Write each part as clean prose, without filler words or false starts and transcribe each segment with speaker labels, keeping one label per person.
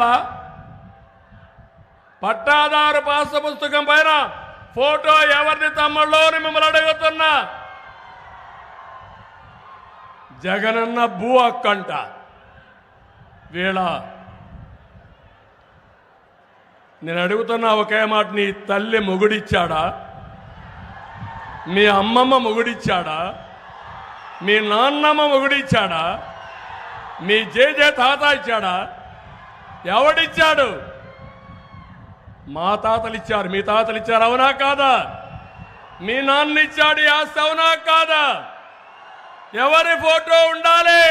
Speaker 1: కావాలా? పట్టాదారు పాస్ పుస్తకం పైన ఫోటో ఎవరిది తమ్ముళ్ళు అని మిమ్మల్ని అడుగుతున్నా. జగనన్న భూ హక్కంట. వీళ్ళ నేను అడుగుతున్నా ఒకే మాట, నీ తల్లి మొగుడిచ్చాడా? మీ అమ్మమ్మ మొగుడిచ్చాడా? మీ నాన్నమ్మ మొగుడిచ్చాడా? మీ జేజే తాత ఇచ్చాడా? ఎవడిచ్చాడు? మా తాతలు ఇచ్చారు, మీ తాతలు ఇచ్చారు, అవునా కాదా? మీ నాన్న ఇచ్చాడు ఈ ఆస్తి, అవునా కాదా? ఎవరి ఫోటో ఉండాలి?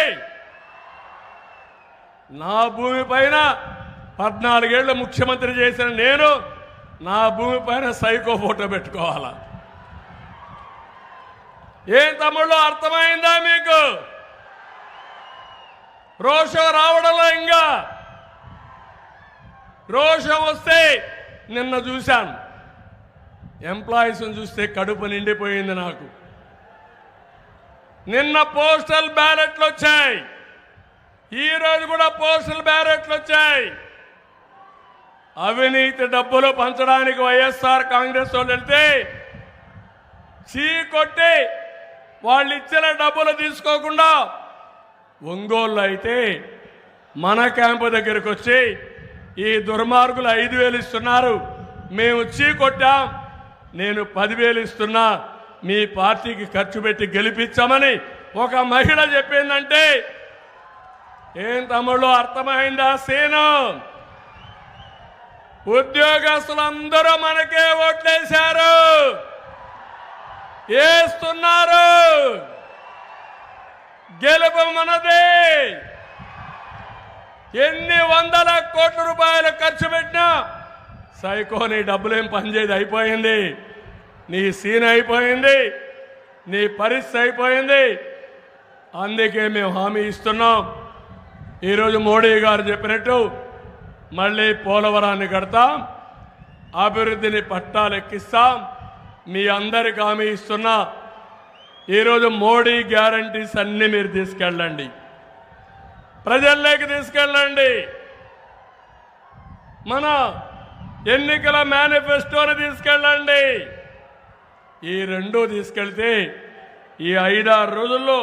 Speaker 1: నా భూమి పైన 14 ఏళ్ళు ముఖ్యమంత్రి చేసిన నేను నా భూమి పైన సైకో ఫోటో పెట్టుకోవాలా? ఏం తమ్ముళ్ళు, అర్థమైందా మీకు? రోషం రావడంలో ఇంకా రోషం వస్తే నిన్న చూశాను, ఎంప్లాయీస్ని చూస్తే కడుపు నిండిపోయింది నాకు. నిన్న పోస్టల్ బ్యాలెట్లు వచ్చాయి, ఈరోజు కూడా పోస్టల్ బ్యాలెట్లు వచ్చాయి. అవినీతి డబ్బులు పంచడానికి వైఎస్ఆర్ కాంగ్రెస్ వాళ్ళు వెళ్తే చీకొట్టి వాళ్ళు ఇచ్చిన డబ్బులు తీసుకోకుండా ఒంగోలు అయితే మన క్యాంపు దగ్గరకు వచ్చి ఈ దుర్మార్గులు 5,000 ఇస్తున్నారు, మేము చీకొట్టాం, నేను 10,000 ఇస్తున్నా, మీ పార్టీకి ఖర్చు పెట్టి గెలిపించామని ఒక మహిళ చెప్పిందంటే ఏం తమ్ముళ్ళు, అర్థమైందా సీను? ఉద్యోగస్తులందరూ మనకే ఓట్లేశారు, వేస్తున్నారు. గెలుపు మనదే. ఎన్ని వందల కోట్ల రూపాయలు ఖర్చు పెట్టినా సైకో నీ డబ్బులేం పనిచేది, అయిపోయింది. నీ సీన్ అయిపోయింది, నీ పరిస్థితి అయిపోయింది. అందుకే మేము హామీ ఇస్తున్నాం. ఈరోజు మోడీ గారు చెప్పినట్టు మళ్ళీ పోలవరాన్ని కడతాం, అభివృద్ధిని పట్టాలెక్కిస్తాం. మీ అందరికి హామీ ఇస్తున్నా. ఈరోజు మోడీ గ్యారంటీస్ అన్ని మీరు తీసుకెళ్ళండి, ప్రజల్లోకి తీసుకెళ్ళండి. మన ఎన్నికల మేనిఫెస్టోని తీసుకెళ్ళండి. ఈ రెండు తీసుకెళ్తే ఈ 5-6 రోజుల్లో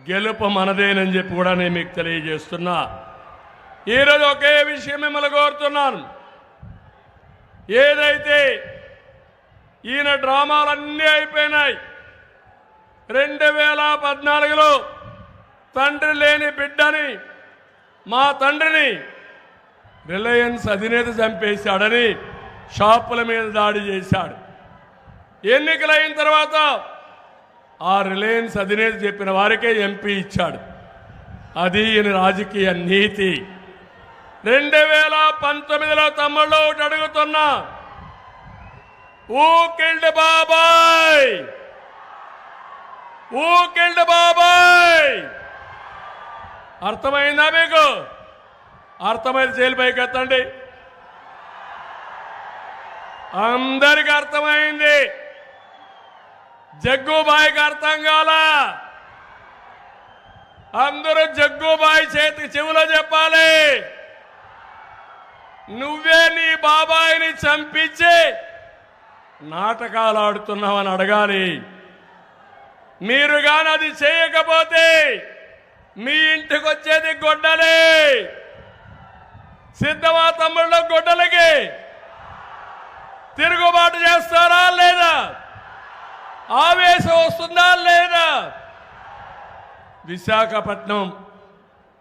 Speaker 1: గెలుపు మనదేనని చెప్పి కూడా నేను మీకు తెలియజేస్తున్నా. ఈరోజు ఒకే విషయం మిమ్మల్ని కోరుతున్నాను. ఏదైతే ఈయన డ్రామాలన్నీ అయిపోయినాయి. 2014లో తండ్రి లేని బిడ్డని, మా తండ్రిని రిలయన్స్ అధినేత చంపేశాడని షాపుల మీద దాడి చేశాడు. ఎన్నికలైన తర్వాత ఆ రిలయన్స్ అధినేత చెప్పిన వారికే ఎంపీ ఇచ్చాడు. అది ఈయన రాజకీయ నీతి. 2019లో తమ్ముళ్ళు ఒకటి అడుగుతున్నా, ఊ కిల్డ్ బాబాయ్, ఊ కిల్డ్ బాబాయ్. అర్థమైందా మీకు? అర్థమైంది జైలు పైకి ఎత్తండి. అందరికి అర్థమైంది, జగ్గుబాయికి అర్థం కాలా. అందరూ జగ్గుబాయి చేతికి చెవులో చెప్పాలి, నువ్వే నీ బాబాయిని చంపించి నాటకాలు ఆడుతున్నావని అడగాలి. మీరు గాని అది చేయకపోతే మీ ఇంటికి వచ్చేది గొడ్డలే. సిద్ధమా తమ్ముళ్ళు? గొడ్డలకి తిరుగుబాటు చేస్తారా లేదా? ఆవేశం వస్తుందా లేదా? విశాఖపట్నం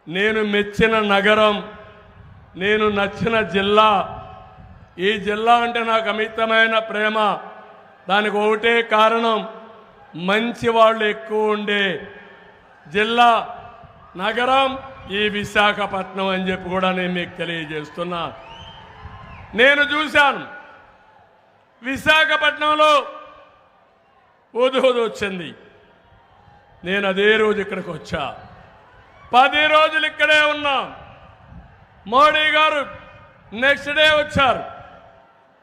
Speaker 1: నేను మెచ్చిన నగరం, నేను నచ్చిన జిల్లా. ఈ జిల్లా అంటే నాకు అమితమైన ప్రేమ. దానికి ఒకటే కారణం, మంచి వాళ్ళు ఎక్కువ ఉండే జిల్లా, నగరం ఈ విశాఖపట్నం అని చెప్పి కూడా నేను మీకు తెలియజేస్తున్నా. నేను చూశాను విశాఖపట్నంలో ఉదూదు వచ్చింది. నేను అదే రోజు ఇక్కడికి వచ్చా. 10 రోజులు ఇక్కడే ఉన్నాం. మోడీ గారు నెక్స్ట్ డే వచ్చారు.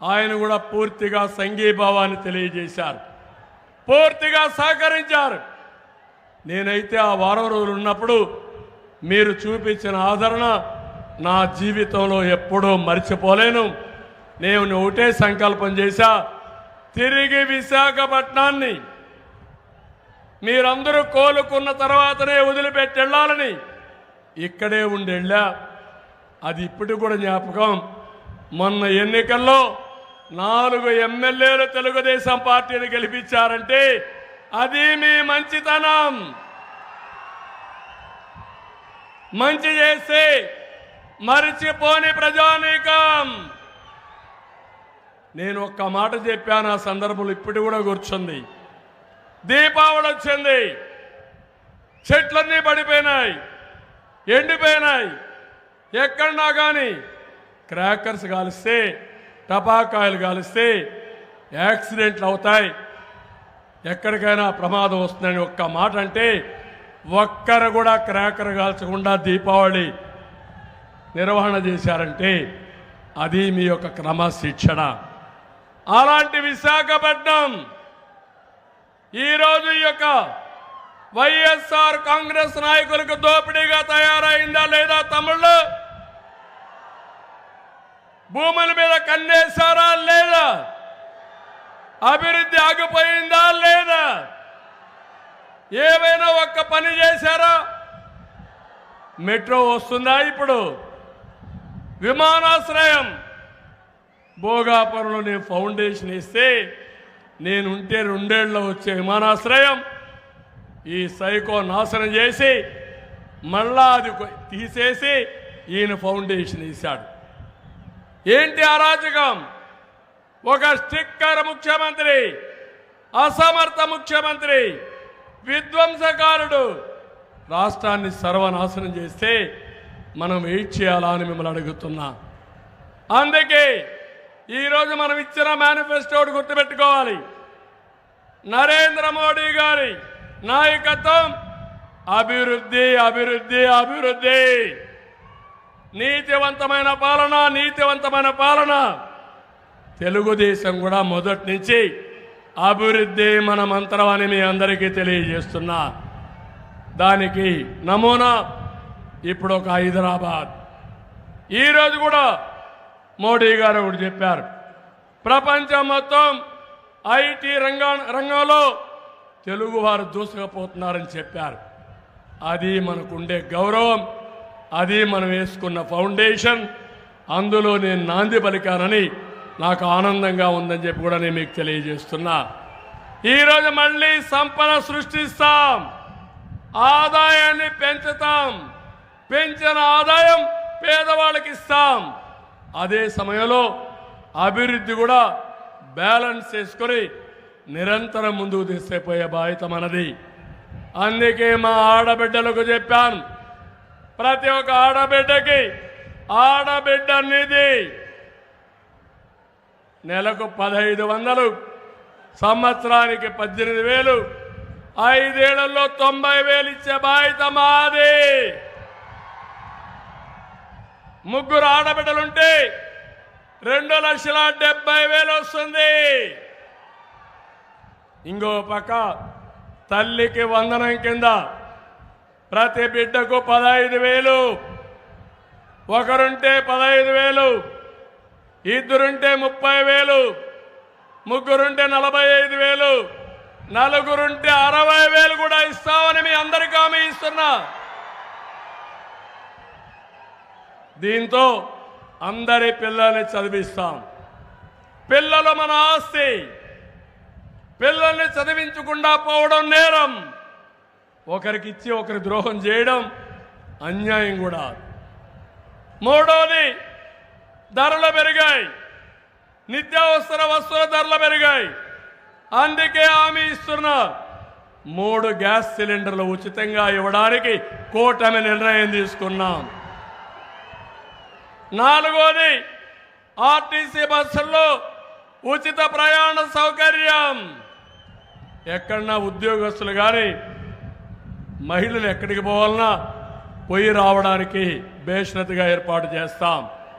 Speaker 1: ఆయన కూడా పూర్తిగా సంఘీభావాన్ని తెలియజేశారు, పూర్తిగా సహకరించారు. నేనైతే ఆ వారం రోజులు ఉన్నప్పుడు మీరు చూపించిన ఆదరణ నా జీవితంలో ఎప్పుడూ మర్చిపోలేను. నేను ఒకటే సంకల్పం చేశా, తిరిగి విశాఖపట్నాన్ని మీరందరూ కోలుకున్న తర్వాతనే వదిలిపెట్టి వెళ్ళాలని ఇక్కడే ఉండి వెళ్ళా. అది ఇప్పటికి కూడా జ్ఞాపకం. మొన్న ఎన్నికల్లో 4 ఎమ్మెల్యేలు తెలుగుదేశం పార్టీని గెలిపించారంటే అది మీ మంచితనం. మంచి చేసి మరిచిపోని ప్రజానీకం. నేను ఒక్క మాట చెప్పాను, ఆ సందర్భంలో ఇప్పుడు కూడా కూర్చుంది. దీపావళి వచ్చింది, చెట్లన్నీ పడిపోయినాయి, ఎండిపోయినాయి. ఎక్కడన్నా కానీ క్రాకర్స్ కాలిస్తే, టపాకాయలు కాలిస్తే యాక్సిడెంట్లు అవుతాయి, ఎక్కడికైనా ప్రమాదం వస్తుందని ఒక్క మాట అంటే ఒక్కరు కూడా క్రాకర్ కాల్చకుండా దీపావళి నిర్వహణ చేశారంటే అది మీ యొక్క క్రమశిక్షణ. అలాంటి విశాఖపట్నం ఈరోజు ఈ యొక్క వైఎస్ఆర్ కాంగ్రెస్ నాయకులకు దోపిడీగా తయారైందా లేదా? తమ్ముళ్ళు, భూముల మీద కన్నేశారా లేదా? అభివృద్ధి ఆగిపోయిందా లేదా? ఏవైనా ఒక్క పని చేశారా? మెట్రో వస్తుందా? ఇప్పుడు విమానాశ్రయం భోగాపురంలో నేను ఫౌండేషన్ ఇస్తే నేనుంటే 2 ఏళ్ళలో వచ్చే విమానాశ్రయం ఈ సైకో నాశనం చేసి మళ్ళా అది తీసేసి ఈయన ఫౌండేషన్ ఇచ్చాడు. ఏంటి అరాచకం? ఒక స్టిక్కర్ ముఖ్యమంత్రి, అసమర్థ ముఖ్యమంత్రి, విధ్వంసకారుడు రాష్ట్రాన్ని సర్వనాశనం చేస్తే మనం వెయిట్ చేయాలా అని మిమ్మల్ని అడుగుతున్నా. అందుకే ఈరోజు మనం ఇచ్చిన మేనిఫెస్టోని గుర్తుపెట్టుకోవాలి. నరేంద్ర మోడీ గారి నాయకత్వం అభివృద్ధి, అభివృద్ధి, అభివృద్ధి. నీతివంతమైన పాలన, నీతివంతమైన పాలన. తెలుగుదేశం కూడా మొదటి నుంచి అభివృద్ధి మన మంత్రం అని మీ అందరికీ తెలియజేస్తున్నా. దానికి నమూనా ఇప్పుడు ఒక హైదరాబాద్. ఈరోజు కూడా మోడీ గారు ఒకటి చెప్పారు, ప్రపంచం మొత్తం ఐటీ రంగంలో తెలుగువారు దూసుకుపోతున్నారని చెప్పారు. అది మనకుండే గౌరవం, అది మనం వేసుకున్న ఫౌండేషన్. అందులో నేను నాంది పలికానని నాకు ఆనందంగా ఉందని చెప్పి కూడా నేను మీకు తెలియజేస్తున్నా. ఈరోజు మళ్ళీ సంపద సృష్టిస్తాం, ఆదాయాన్ని పెంచుతాం, పెంచిన ఆదాయం పేదవాళ్ళకి ఇస్తాం. అదే సమయంలో అభివృద్ధి కూడా బ్యాలెన్స్ చేసుకొని నిరంతరం ముందుకు తీసుకుపోయే బాధ్యత మనది. అందుకే మా ఆడబిడ్డలకు చెప్పాను, ప్రతి ఒక్క ఆడబిడ్డకి ఆడబిడ్డ నిధి నెలకు 1500, సంవత్సరానికి 18,000, 5 ఏళ్లలో 90,000 ఇచ్చే బాధ్యత మాది. 3 ఆడబిడ్డలుంటే 2,70,000 వస్తుంది. ఇంకో పక్క తల్లికి వందనం కింద ప్రతి బిడ్డకు 15,000, ఒకరుంటే 15,000, ఇద్దరుంటే 30,000, ముగ్గురుంటే 45,000, నలుగురుంటే 60,000 కూడా ఇస్తామని మీ అందరికీ హామీ ఇస్తున్నా. దీంతో అందరి పిల్లల్ని చదివిస్తాం. పిల్లలు మన ఆస్తి. పిల్లల్ని చదివించకుండా పోవడం నేరం. ఒకరికిచ్చి ఒకరి ద్రోహం చేయడం అన్యాయం కూడా. మూడోది, ధరలు పెరిగాయి, నిత్యావసర వస్తువుల ధరలు పెరిగాయి. అందుకే హామీ ఇస్తున్నా, 3 గ్యాస్ సిలిండర్లు ఉచితంగా ఇవ్వడానికి కూటమి నిర్ణయం తీసుకున్నాం. 4వది, ఆర్టీసీ బస్సుల్లో ఉచిత ప్రయాణ సౌకర్యం. ఎక్కడన్నా ఉద్యోగస్తులు కానీ మహిళలు ఎక్కడికి పోవాలన్నా పోయి రావడానికి బేషరతుగా ఏర్పాటు చేస్తాం.